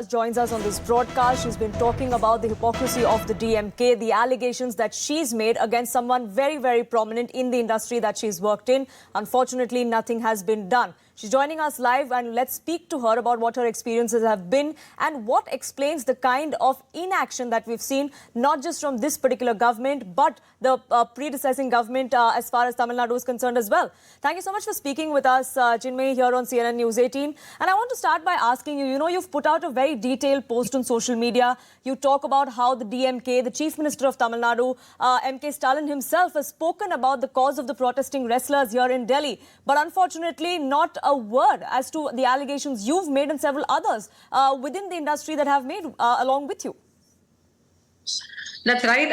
Joins us on this broadcast. She's been talking about the hypocrisy of the DMK, the allegations that she's made against someone very, very prominent in the industry that she's worked in. Unfortunately, nothing has been done. She's joining us live, and let's speak to her about what her experiences have been and what explains the kind of inaction that we've seen, not just from this particular government, but the predecessing government as far as Tamil Nadu is concerned as well. Thank you so much for speaking with us, Chinmay, here on CNN News 18. And I want to start by asking you, you've put out a very detailed post on social media. You talk about how the DMK, the Chief Minister of Tamil Nadu, M.K. Stalin himself, has spoken about the cause of the protesting wrestlers here in Delhi. But unfortunately, not a word as to the allegations you've made and several others within the industry that have made along with you. That's right.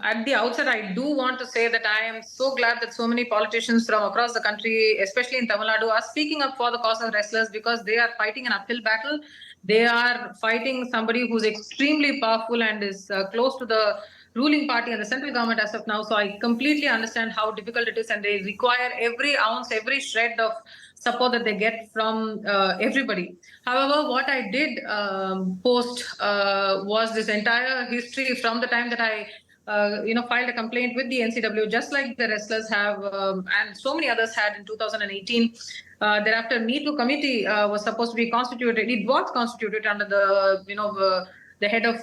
At the outset, I do want to say that I am so glad that so many politicians from across the country, especially in Tamil Nadu, are speaking up for the cause of wrestlers because they are fighting an uphill battle. They are fighting somebody who's extremely powerful and is close to the ruling party and the central government as of now. So I completely understand how difficult it is, and they require every ounce, every shred of support that they get from everybody. However, what I did post was this entire history from the time that I filed a complaint with the NCW, just like the wrestlers have and so many others had in 2018. Thereafter, Me Too committee was supposed to be constituted. It was constituted under the head of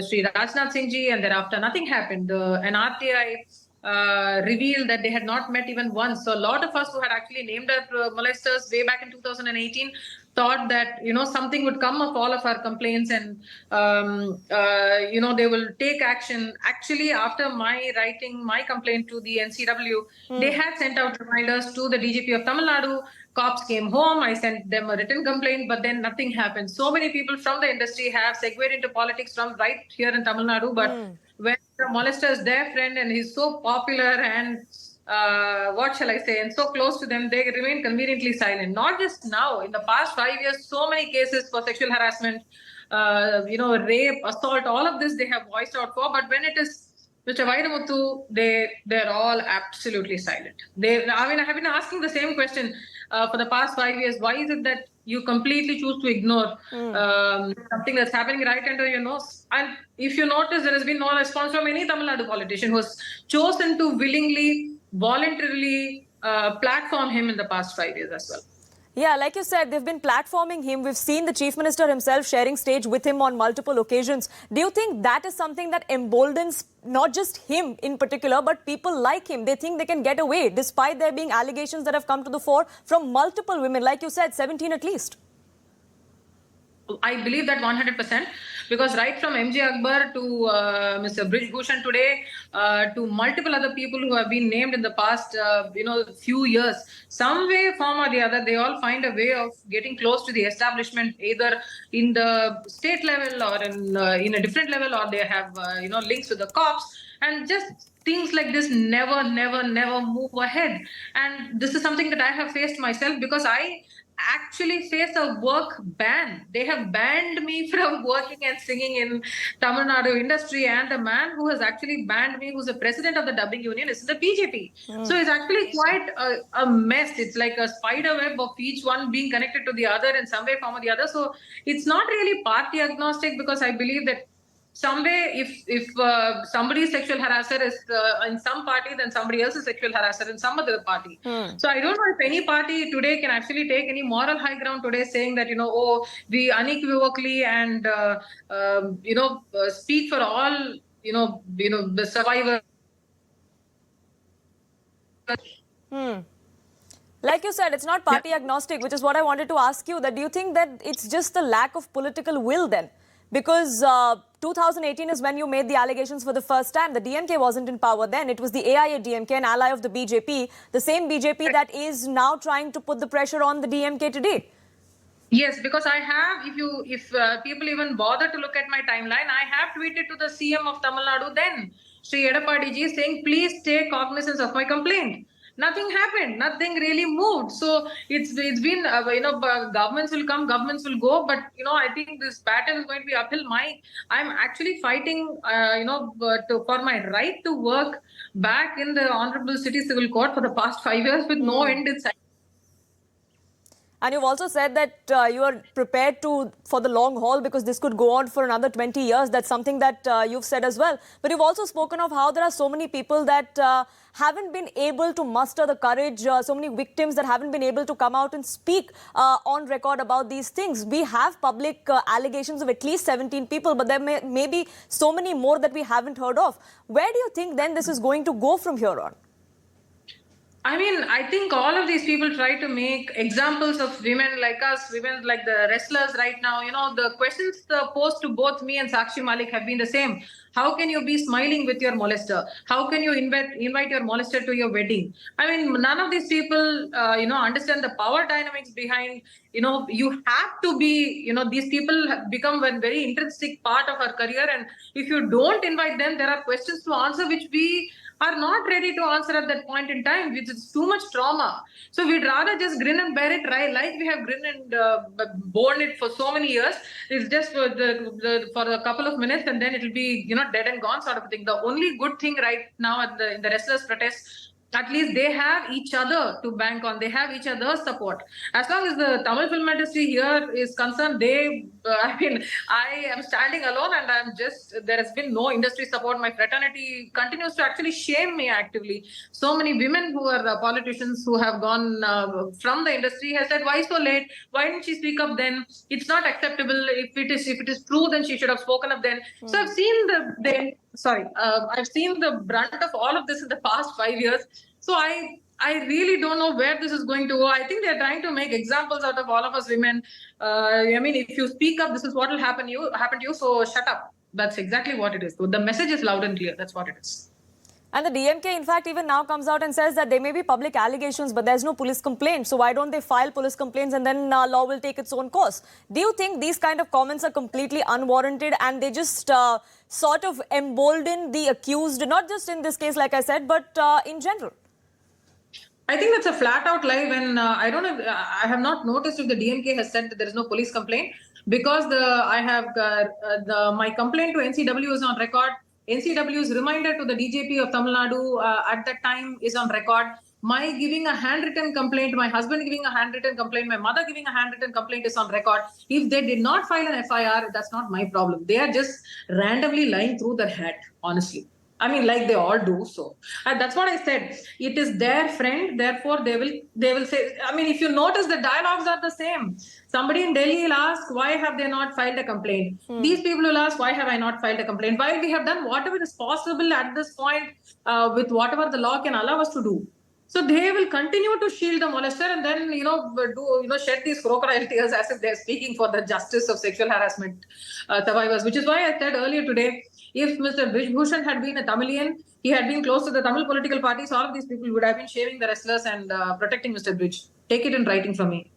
Sri Rajnath Singh ji, and thereafter nothing happened. An RTI revealed that they had not met even once. So a lot of us who had actually named our molesters way back in 2018 thought that something would come of all of our complaints, and they will take action. Actually, after my writing my complaint to the NCW, they had sent out reminders to the DGP of Tamil Nadu. Cops came home. I sent them a written complaint, but then nothing happened. So many people from the industry have segued into politics from right here in Tamil Nadu, but when the molester is their friend and he's so popular and what shall I say, and so close to them, they remain conveniently silent. Not just now, in the past 5 years, so many cases for sexual harassment, rape, assault, all of this they have voiced out for. But when it is Mr. Vairamuthu, they're all absolutely silent. I have been asking the same question for the past 5 years. Why is it that you completely choose to ignore something that's happening right under your nose? And if you notice, there has been no response from any Tamil Nadu politician who has chosen to willingly, voluntarily platform him in the past 5 years as well. Yeah, like you said, they've been platforming him. We've seen the Chief Minister himself sharing stage with him on multiple occasions. Do you think that is something that emboldens not just him in particular, but people like him? They think they can get away despite there being allegations that have come to the fore from multiple women, like you said, 17 at least. I believe that 100%, because right from MJ Akbar to Mr. Brij Bhushan today, to multiple other people who have been named in the past, few years, some way, form or the other, they all find a way of getting close to the establishment, either in the state level or in a different level, or they have links with the cops, and just things like this never move ahead. And this is something that I have faced myself, because I actually face a work ban. They have banned me from working and singing in Tamil Nadu industry, and the man who has actually banned me, who's the president of the dubbing union, is the BJP. So it's actually quite a mess. It's like a spider web of each one being connected to the other in some way, form or the other. So it's not really party agnostic, because I believe that some way, if somebody's sexual harasser is in some party, then somebody else is sexual harasser in some other party. So I don't know if any party today can actually take any moral high ground today, saying that we unequivocally and speak for all the survivors. Like you said, it's not party agnostic, which is what I wanted to ask you. That do you think that it's just the lack of political will then? Because 2018 is when you made the allegations for the first time. The DMK wasn't in power then. It was the AIADMK, an ally of the BJP, the same BJP that is now trying to put the pressure on the DMK today. Yes, because I have, if people even bother to look at my timeline, I have tweeted to the CM of Tamil Nadu then, Sri Edappadi ji, saying, please take cognizance of my complaint. Nothing happened. Nothing really moved. So it's been governments will come, governments will go, but I think this battle is going to be uphill. I'm actually fighting for my right to work back in the Honorable City Civil Court for the past 5 years with no end in sight. And you've also said that you are prepared for the long haul because this could go on for another 20 years. That's something that you've said as well. But you've also spoken of how there are so many people that haven't been able to muster the courage, so many victims that haven't been able to come out and speak on record about these things. We have public allegations of at least 17 people, but there may be so many more that we haven't heard of. Where do you think then this is going to go from here on? I mean, I think all of these people try to make examples of women like us, women like the wrestlers right now. You know, the questions posed to both me and Sakshi Malik have been the same. How can you be smiling with your molester? How can you invite your molester to your wedding? I mean, none of these people, understand the power dynamics behind, you have to be, these people have become a very intrinsic part of our career. And if you don't invite them, there are questions to answer which we are not ready to answer at that point in time, which is too much trauma. So we'd rather just grin and bear it, right? Like we have grinned and borne it for so many years. It's just for for a couple of minutes, and then it'll be dead and gone sort of thing. The only good thing right now in the wrestlers' protest, at least they have each other to bank on. They have each other's support. As long as the Tamil film industry here is concerned, I am standing alone, and there has been no industry support. My fraternity continues to actually shame me actively. So many women who are politicians who have gone from the industry have said, why so late? Why didn't she speak up then? It's not acceptable. If it is true, then she should have spoken up then. So I've seen I've seen the brunt of all of this in the past 5 years. So I really don't know where this is going to go. I think they're trying to make examples out of all of us women. If you speak up, this is what will happen to you. So shut up. That's exactly what it is. The message is loud and clear. That's what it is. And the DMK, in fact, even now comes out and says that there may be public allegations, but there's no police complaint. So why don't they file police complaints and then law will take its own course? Do you think these kind of comments are completely unwarranted and they just sort of embolden the accused, not just in this case, like I said, but in general? I think that's a flat out lie. When I don't know, I have not noticed if the DMK has said that there is no police complaint, because my complaint to NCW is on record. NCW's reminder to the DJP of Tamil Nadu at that time is on record. My giving a handwritten complaint, my husband giving a handwritten complaint, my mother giving a handwritten complaint is on record. If they did not file an FIR, that's not my problem. They are just randomly lying through their hat, honestly. I mean, like they all do so. And that's what I said. It is their friend, therefore they will say, I mean, if you notice, the dialogues are the same. Somebody in Delhi will ask, why have they not filed a complaint? These people will ask, why have I not filed a complaint? While we have done whatever is possible at this point with whatever the law can allow us to do. So they will continue to shield the molester and then, shed these crocodile tears as if they're speaking for the justice of sexual harassment survivors, which is why I said earlier today, if Mr. Brij Bhushan had been a Tamilian, he had been close to the Tamil political parties, all of these people would have been shaming the wrestlers and protecting Mr. Brij. Take it in writing from me.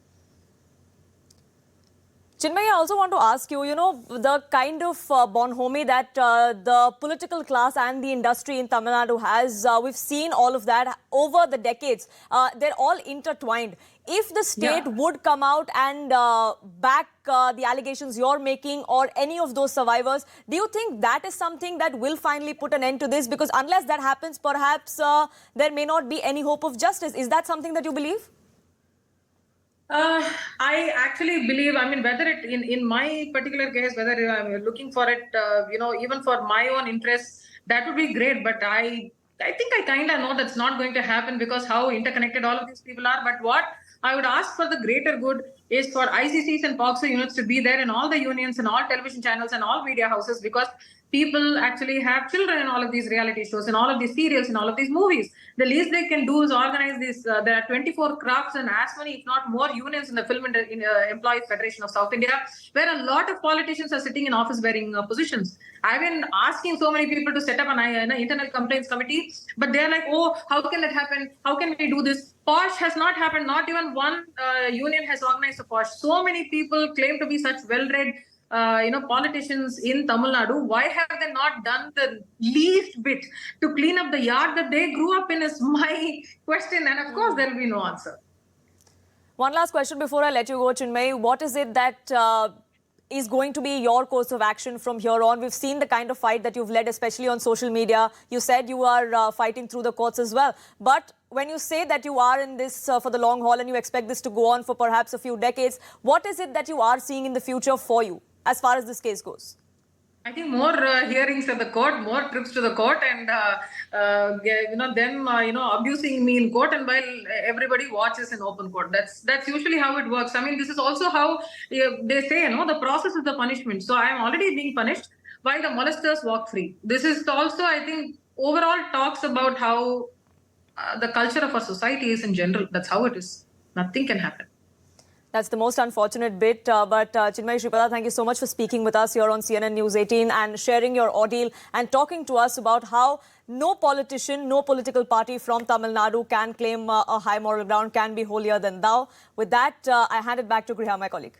Chinmay, I also want to ask you, the kind of bonhomie that the political class and the industry in Tamil Nadu has, we've seen all of that over the decades. They're all intertwined. If the state would come out and back the allegations you're making or any of those survivors, do you think that is something that will finally put an end to this? Because unless that happens, perhaps there may not be any hope of justice. Is that something that you believe? I actually believe, whether it in my particular case, whether I'm looking for it, even for my own interests, that would be great. But I think I kind of know that's not going to happen because how interconnected all of these people are. But what I would ask for the greater good is for ICCs and POCSO units to be there in all the unions and all television channels and all media houses, because people actually have children in all of these reality shows and all of these serials and all of these movies. The least they can do is organize this. There are 24 crafts and as many, if not more, unions in the Film Employees Federation of South India, where a lot of politicians are sitting in office-bearing positions. I've been asking so many people to set up an internal complaints committee, but they're like, oh, how can that happen? How can we do this? POSH has not happened. Not even one union has organized a POSH. So many people claim to be such well-read politicians in Tamil Nadu. Why have they not done the least bit to clean up the yard that they grew up in is my question. And of course, there will be no answer. One last question before I let you go, Chinmay. What is it that is going to be your course of action from here on? We've seen the kind of fight that you've led, especially on social media. You said you are fighting through the courts as well. But when you say that you are in this for the long haul and you expect this to go on for perhaps a few decades, what is it that you are seeing in the future for you as far as this case goes? I think more hearings at the court, more trips to the court, and them abusing me in court, and while everybody watches in open court. That's usually how it works. I mean, this is also how they say, the process is the punishment. So I am already being punished while the molesters walk free. This is also, I think, overall talks about how the culture of our society is in general. That's how it is. Nothing can happen. That's the most unfortunate bit. But Chinmayi Sripada, thank you so much for speaking with us here on CNN News 18 and sharing your ordeal and talking to us about how no politician, no political party from Tamil Nadu can claim a high moral ground, can be holier than thou. With that, I hand it back to Griha, my colleague.